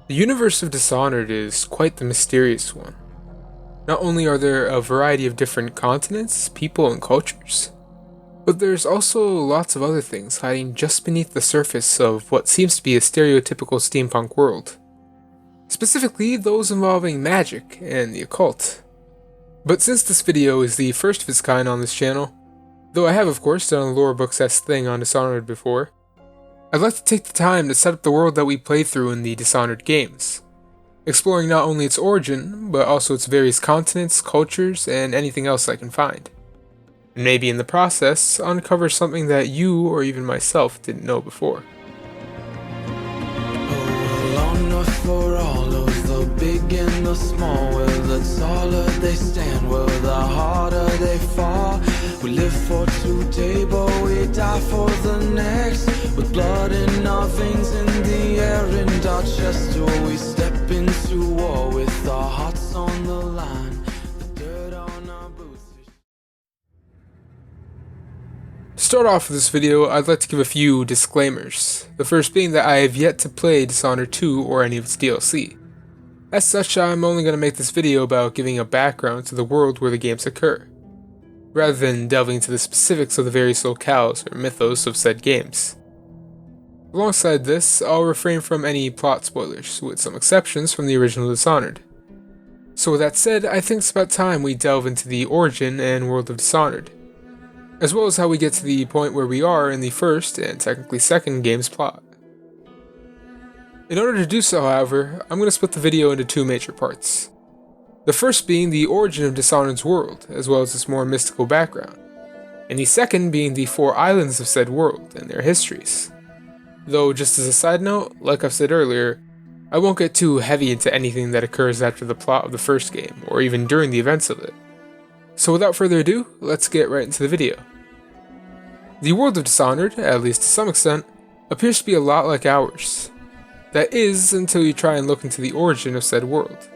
The universe of Dishonored is quite the mysterious one. Not only are there a variety of different continents, people, and cultures, but there's also lots of other things hiding just beneath the surface of what seems to be a stereotypical steampunk world. Specifically, those involving magic and the occult. But since this video is the first of its kind on this channel, though I have of course done a lore books-esque thing on Dishonored before, I'd like to take the time to set up the world that we play through in the Dishonored games, exploring not only its origin, but also its various continents, cultures, and anything else I can find. And maybe in the process, uncover something that you or even myself didn't know before. Long enough for all of the big and the small, where the taller they stand, where the harder they fall. We live for today, but we die for the next. With blood in our veins, in the air, and our chest, we step into war with our hearts on the line. The dirt on our boots. To start off with this video, I'd like to give a few disclaimers, the first being that I have yet to play Dishonored 2 or any of its DLC. As such, I'm only going to make this video about giving a background to the world where the games occur, rather than delving into the specifics of the various locales or mythos of said games. Alongside this, I'll refrain from any plot spoilers, with some exceptions from the original Dishonored. So with that said, I think it's about time we delve into the origin and world of Dishonored, as well as how we get to the point where we are in the first, and technically second, game's plot. In order to do so, however, I'm going to split the video into two major parts. The first being the origin of Dishonored's world, as well as its more mystical background, and the second being the four islands of said world and their histories. Though, just as a side note, like I've said earlier, I won't get too heavy into anything that occurs after the plot of the first game, or even during the events of it. So without further ado, let's get right into the video. The world of Dishonored, at least to some extent, appears to be a lot like ours. That is, until you try and look into the origin of said world.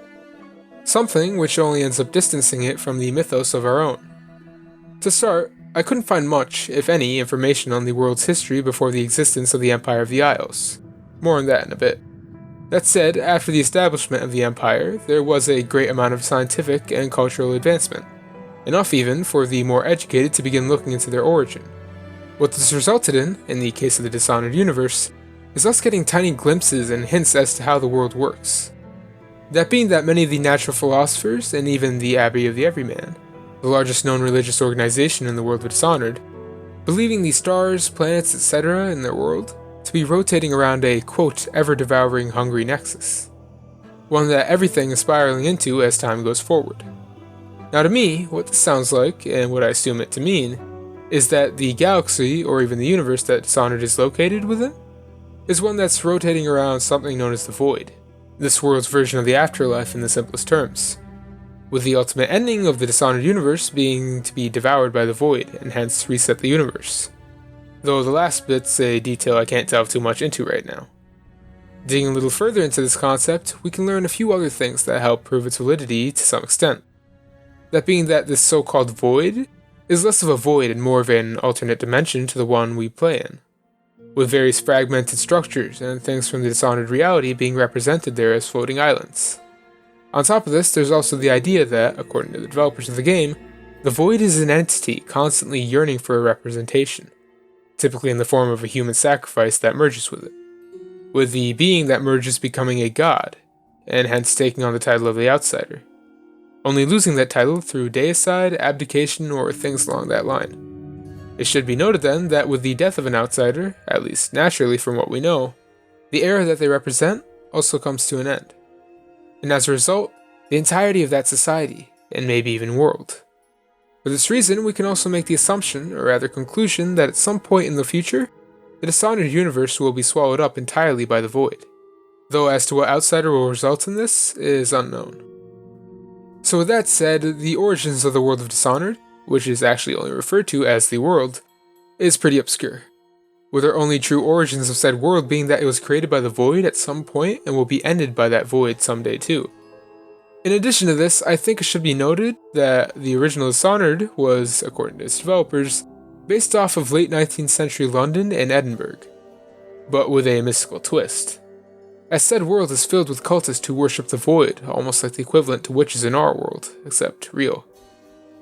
Something which only ends up distancing it from the mythos of our own. To start, I couldn't find much, if any, information on the world's history before the existence of the Empire of the Isles. More on that in a bit. That said, after the establishment of the Empire, there was a great amount of scientific and cultural advancement. Enough even for the more educated to begin looking into their origin. What this resulted in the case of the Dishonored universe, is us getting tiny glimpses and hints as to how the world works. That being that many of the natural philosophers, and even the Abbey of the Everyman, the largest known religious organization in the world of Dishonored, believing the stars, planets, etc. in their world to be rotating around a, quote, ever-devouring hungry nexus. One that everything is spiraling into as time goes forward. Now to me, what this sounds like, and what I assume it to mean, is that the galaxy, or even the universe that Dishonored is located within, is one that's rotating around something known as the Void, this world's version of the afterlife in the simplest terms, with the ultimate ending of the Dishonored universe being to be devoured by the Void, and hence reset the universe. Though the last bit's a detail I can't delve too much into right now. Digging a little further into this concept, we can learn a few other things that help prove its validity to some extent. That being that this so-called Void is less of a void and more of an alternate dimension to the one we play in, with various fragmented structures and things from the Dishonored reality being represented there as floating islands. On top of this, there's also the idea that, according to the developers of the game, the Void is an entity constantly yearning for a representation, typically in the form of a human sacrifice that merges with it, with the being that merges becoming a god, and hence taking on the title of the Outsider, only losing that title through deicide, abdication, or things along that line. It should be noted then that with the death of an outsider, at least naturally from what we know, the era that they represent also comes to an end. And as a result, the entirety of that society, and maybe even world. For this reason, we can also make the assumption, or rather conclusion, that at some point in the future, the Dishonored universe will be swallowed up entirely by the Void, though as to what outsider will result in this is unknown. So with that said, the origins of the world of Dishonored, which is actually only referred to as the world, is pretty obscure, with our only true origins of said world being that it was created by the Void at some point and will be ended by that Void someday too. In addition to this, I think it should be noted that the original Dishonored was, according to its developers, based off of late 19th century London and Edinburgh, but with a mystical twist. as said world is filled with cultists who worship the void, almost like the equivalent to witches in our world, except real.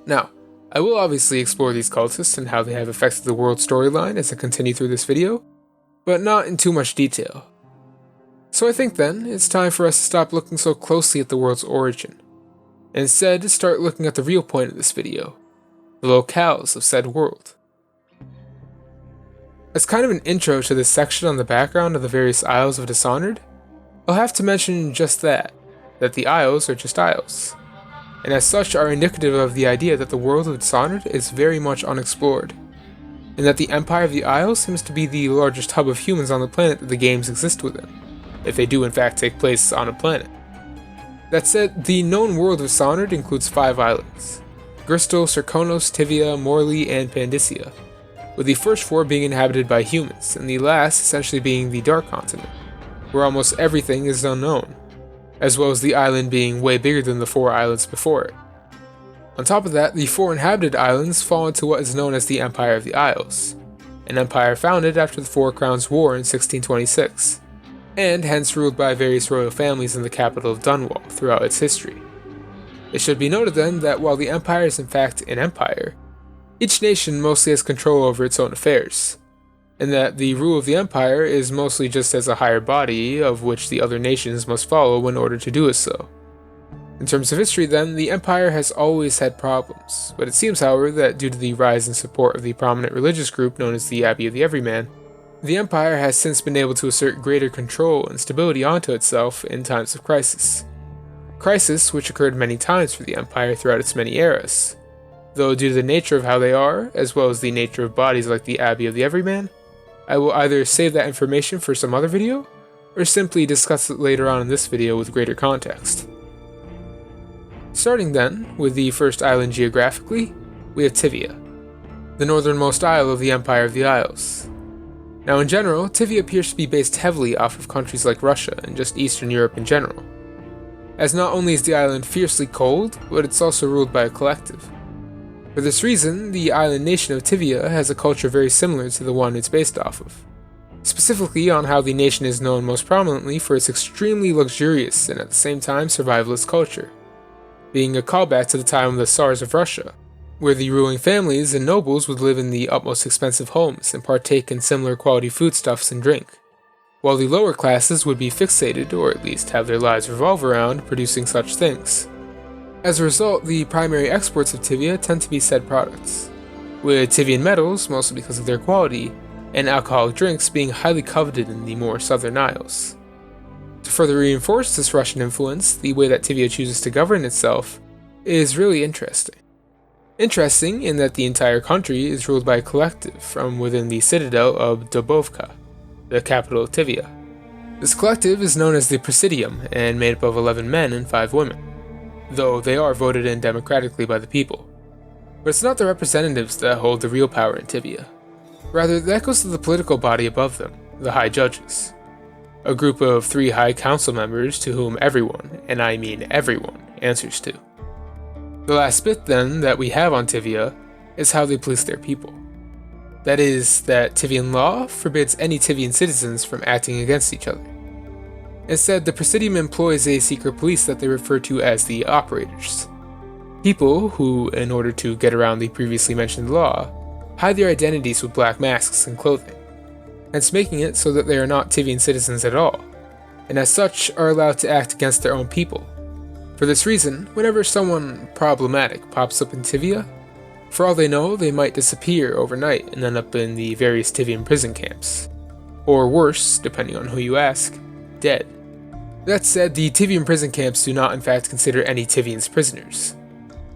Now, I will obviously explore these cultists and how they have affected the world storyline as I continue through this video, but not in too much detail. So I think then, it's time for us to stop looking so closely at the world's origin, and instead start looking at the real point of this video, the locales of said world. As kind of an intro to this section on the background of the various Isles of Dishonored, I'll have to mention just that the Isles are just Isles, and as such are indicative of the idea that the world of Dishonored is very much unexplored, and that the Empire of the Isles seems to be the largest hub of humans on the planet that the games exist within, if they do in fact take place on a planet. That said, the known world of Dishonored includes 5 islands: Gristle, Surconose, Tibia, Morley, and Pandasia, with the first 4 being inhabited by humans, and the last essentially being the Dark Continent, where almost everything is unknown, as well as the island being way bigger than the 4 islands before it. On top of that, the 4 inhabited islands fall into what is known as the Empire of the Isles, an empire founded after the Four Crowns War in 1626, and hence ruled by various royal families in the capital of Dunwall throughout its history. It should be noted then that while the empire is in fact an empire, each nation mostly has control over its own affairs, and that the rule of the empire is mostly just as a higher body of which the other nations must follow in order to do so. In terms of history then, the empire has always had problems, but it seems however that due to the rise in support of the prominent religious group known as the Abbey of the Everyman, the empire has since been able to assert greater control and stability onto itself in times of crisis. Crisis which occurred many times for the empire throughout its many eras, though due to the nature of how they are, as well as the nature of bodies like the Abbey of the Everyman, I will either save that information for some other video, or simply discuss it later on in this video with greater context. Starting then, with the first island geographically, we have Tibia, the northernmost isle of the Empire of the Isles. Now in general, Tibia appears to be based heavily off of countries like Russia and just Eastern Europe in general, as not only is the island fiercely cold, but it's also ruled by a collective. For this reason, the island nation of Tibia has a culture very similar to the one it's based off of, specifically on how the nation is known most prominently for its extremely luxurious and at the same time survivalist culture, being a callback to the time of the Tsars of Russia, where the ruling families and nobles would live in the utmost expensive homes and partake in similar quality foodstuffs and drink, while the lower classes would be fixated, or at least have their lives revolve around, producing such things. As a result, the primary exports of Tibia tend to be said products, with Tibian metals, mostly because of their quality, and alcoholic drinks being highly coveted in the more southern Isles. To further reinforce this Russian influence, the way that Tibia chooses to govern itself is really interesting. Interesting in that the entire country is ruled by a collective from within the citadel of Dubovka, the capital of Tibia. This collective is known as the Presidium and made up of 11 men and 5 women, though they are voted in democratically by the people. But it's not the representatives that hold the real power in Tibia. Rather, that goes to the political body above them, the High Judges, a group of 3 High Council members to whom everyone, and I mean everyone, answers to. The last bit then that we have on Tibia is how they police their people. That is, that Tibian law forbids any Tibian citizens from acting against each other. Instead, the Presidium employs a secret police that they refer to as the Operators. People who, in order to get around the previously mentioned law, hide their identities with black masks and clothing, hence making it so that they are not Tibian citizens at all, and as such are allowed to act against their own people. For this reason, whenever someone problematic pops up in Tibia, for all they know, they might disappear overnight and end up in the various Tibian prison camps. Or worse, depending on who you ask, dead. That said, the Tibian prison camps do not in fact consider any Tibians prisoners,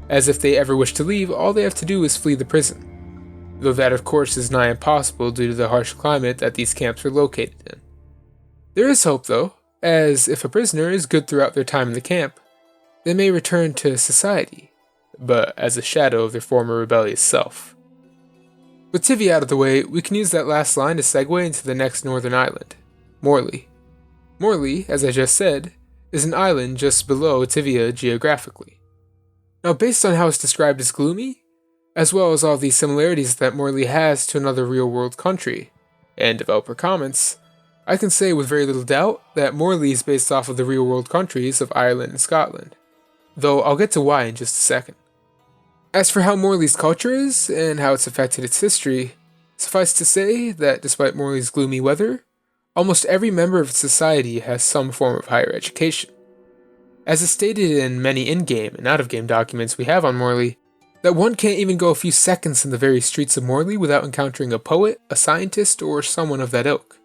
as if they ever wish to leave, all they have to do is flee the prison, though that of course is nigh impossible due to the harsh climate that these camps are located in. There is hope though, as if a prisoner is good throughout their time in the camp, they may return to society, but as a shadow of their former rebellious self. With Tibia out of the way, we can use that last line to segue into the next northern island, Morley. Morley, as I just said, is an island just below Tibia geographically. Now based on how it's described as gloomy, as well as all the similarities that Morley has to another real-world country, and developer comments, I can say with very little doubt that Morley is based off of the real-world countries of Ireland and Scotland, though I'll get to why in just a second. As for how Morley's culture is, and how it's affected its history, suffice to say that despite Morley's gloomy weather, almost every member of its society has some form of higher education. As is stated in many in-game and out-of-game documents we have on Morley, that one can't even go a few seconds in the very streets of Morley without encountering a poet, a scientist, or someone of that ilk.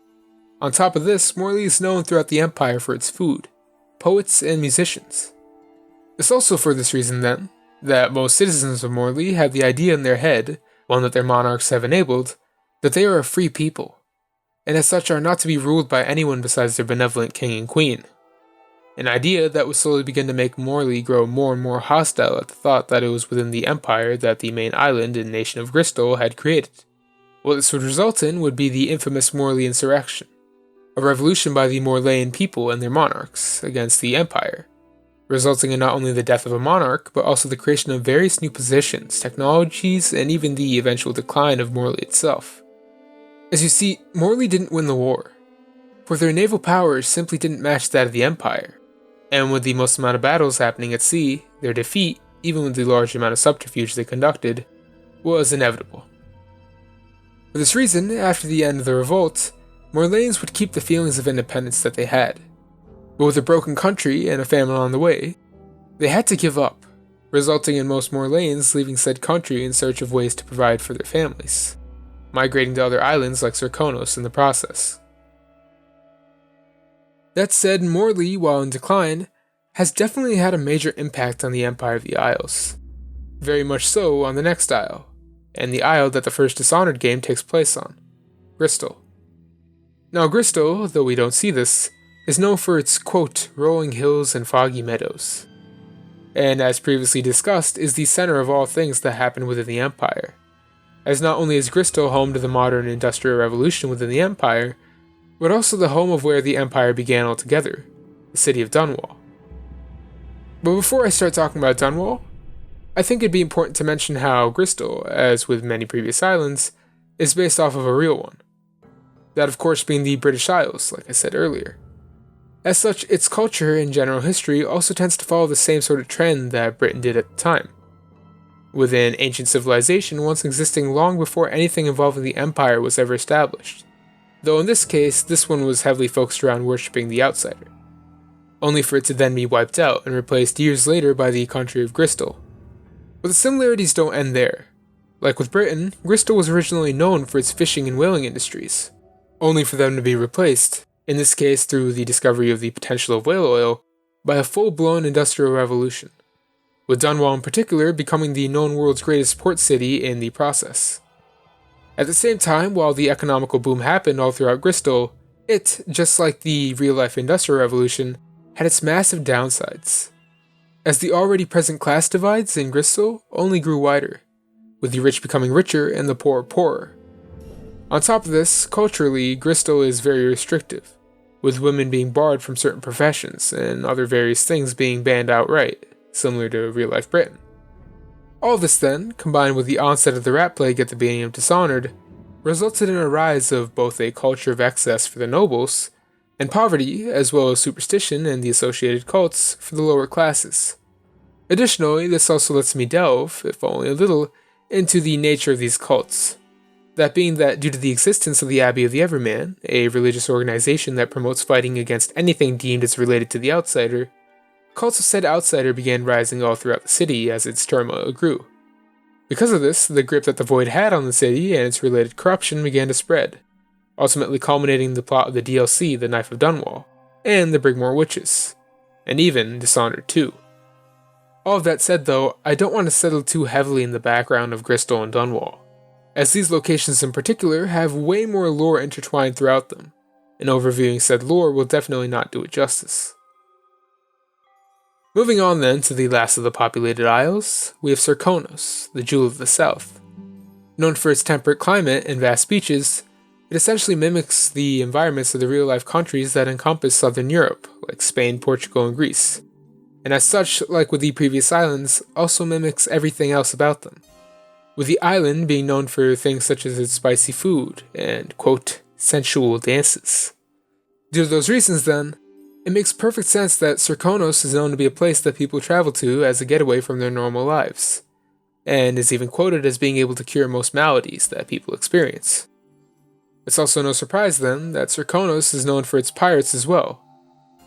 On top of this, Morley is known throughout the Empire for its food, poets, and musicians. It's also for this reason, then, that most citizens of Morley have the idea in their head, one that their monarchs have enabled, that they are a free people, and as such are not to be ruled by anyone besides their benevolent king and queen. An idea that would slowly begin to make Morley grow more and more hostile at the thought that it was within the empire that the main island and nation of Gristol had created. What this would result in would be the infamous Morley insurrection, a revolution by the Morlaean people and their monarchs against the empire, resulting in not only the death of a monarch, but also the creation of various new positions, technologies, and even the eventual decline of Morley itself. As you see, Morley didn't win the war, for their naval powers simply didn't match that of the empire, and with the most amount of battles happening at sea, their defeat, even with the large amount of subterfuge they conducted, was inevitable. For this reason, after the end of the revolt, Morlaeans would keep the feelings of independence that they had. But with a broken country and a famine on the way, they had to give up, resulting in most Morlaeans leaving said country in search of ways to provide for their families, migrating to other islands like Surconose in the process. That said, Morley, while in decline, has definitely had a major impact on the Empire of the Isles. Very much so on the next isle, and the isle that the first Dishonored game takes place on, Gristol. Now Gristol, though we don't see this, is known for its, quote, rolling hills and foggy meadows, and as previously discussed, is the center of all things that happen within the Empire, as not only is Gristol home to the modern Industrial Revolution within the Empire, but also the home of where the Empire began altogether, the city of Dunwall. But before I start talking about Dunwall, I think it'd be important to mention how Gristol, as with many previous islands, is based off of a real one. That of course being the British Isles, like I said earlier. As such, its culture and general history also tends to follow the same sort of trend that Britain did at the time, with an ancient civilization once existing long before anything involving the Empire was ever established, though in this case, this one was heavily focused around worshipping the outsider, only for it to then be wiped out and replaced years later by the country of Gristol. But the similarities don't end there. Like with Britain, Gristol was originally known for its fishing and whaling industries, only for them to be replaced, in this case through the discovery of the potential of whale oil, by a full-blown industrial revolution, with Dunwall in particular becoming the known world's greatest port city in the process. At the same time, while the economical boom happened all throughout Gristol, it, just like the real-life industrial revolution, had its massive downsides, as the already present class divides in Gristol only grew wider, with the rich becoming richer and the poor poorer. On top of this, culturally, Gristol is very restrictive, with women being barred from certain professions and other various things being banned outright, similar to real-life Britain. All this then, combined with the onset of the rat plague at the beginning of Dishonored, resulted in a rise of both a culture of excess for the nobles, and poverty, as well as superstition and the associated cults, for the lower classes. Additionally, this also lets me delve, if only a little, into the nature of these cults. That being that due to the existence of the Abbey of the Everman, a religious organization that promotes fighting against anything deemed as related to the outsider, cults of said outsider began rising all throughout the city as its turmoil grew. Because of this, the grip that the Void had on the city and its related corruption began to spread, ultimately culminating the plot of the DLC The Knife of Dunwall, and the Brigmore Witches, and even Dishonored 2. All of that said though, I don't want to settle too heavily in the background of Gristol and Dunwall, as these locations in particular have way more lore intertwined throughout them, and overviewing said lore will definitely not do it justice. Moving on then to the last of the populated isles, we have Surconose, the Jewel of the South. Known for its temperate climate and vast beaches, it essentially mimics the environments of the real-life countries that encompass southern Europe, like Spain, Portugal, and Greece, and as such, like with the previous islands, also mimics everything else about them, with the island being known for things such as its spicy food and, quote, sensual dances. Due to those reasons then, it makes perfect sense that Surconose is known to be a place that people travel to as a getaway from their normal lives, and is even quoted as being able to cure most maladies that people experience. It's also no surprise then that Surconose is known for its pirates as well,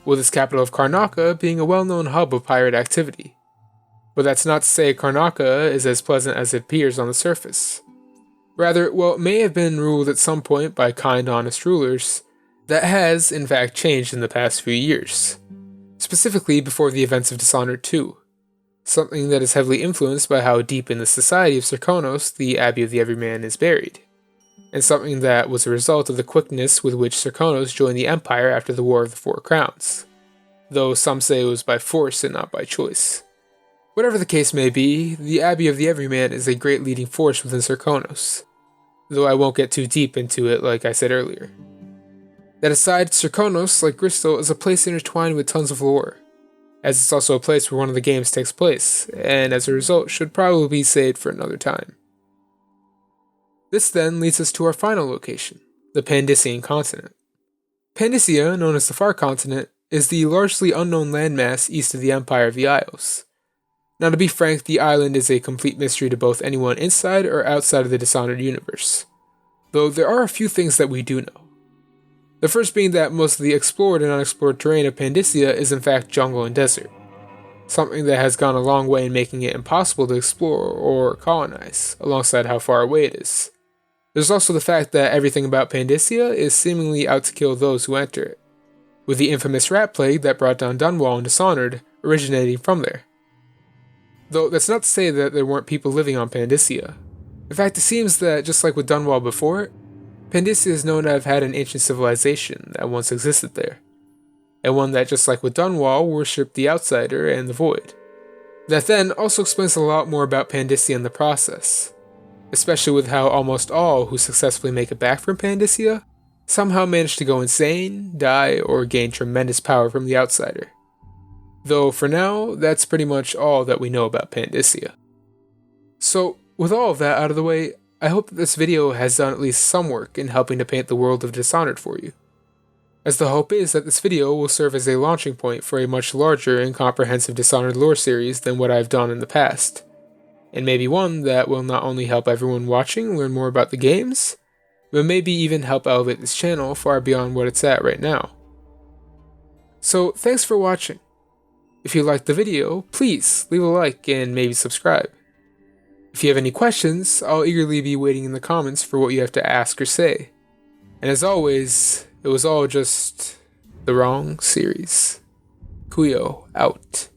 with its capital of Karnaca being a well-known hub of pirate activity. But that's not to say Karnaca is as pleasant as it appears on the surface. Rather, while it may have been ruled at some point by kind, honest rulers, that has, in fact, changed in the past few years, specifically before the events of Dishonored 2, something that is heavily influenced by how deep in the society of Surconose the Abbey of the Everyman is buried, and something that was a result of the quickness with which Surconose joined the Empire after the War of the Four Crowns, though some say it was by force and not by choice. Whatever the case may be, the Abbey of the Everyman is a great leading force within Surconose, though I won't get too deep into it like I said earlier. That aside, Surconose, like Crystal, is a place intertwined with tons of lore, as it's also a place where one of the games takes place, and as a result should probably be saved for another time. This then leads us to our final location, the Pandasian continent. Pandasia, known as the Far Continent, is the largely unknown landmass east of the Empire of the Isles. Now, to be frank, the island is a complete mystery to both anyone inside or outside of the Dishonored universe, though there are a few things that we do know. The first being that most of the explored and unexplored terrain of Pandasia is in fact jungle and desert, something that has gone a long way in making it impossible to explore or colonize, alongside how far away it is. There's also the fact that everything about Pandasia is seemingly out to kill those who enter it, with the infamous rat plague that brought down Dunwall and Dishonored originating from there. Though that's not to say that there weren't people living on Pandasia. In fact, it seems that, just like with Dunwall before it, Pandasia is known to have had an ancient civilization that once existed there, and one that, just like with Dunwall, worshipped the outsider and the void. That then also explains a lot more about Pandasia in the process, especially with how almost all who successfully make it back from Pandasia somehow manage to go insane, die, or gain tremendous power from the outsider. Though for now, that's pretty much all that we know about Pandasia. So, with all of that out of the way, I hope that this video has done at least some work in helping to paint the world of Dishonored for you, as the hope is that this video will serve as a launching point for a much larger and comprehensive Dishonored lore series than what I've done in the past, and maybe one that will not only help everyone watching learn more about the games, but maybe even help elevate this channel far beyond what it's at right now. So thanks for watching. If you liked the video, please leave a like and maybe subscribe. If you have any questions, I'll eagerly be waiting in the comments for what you have to ask or say. And as always, it was all just the wrong series. Kuyo out.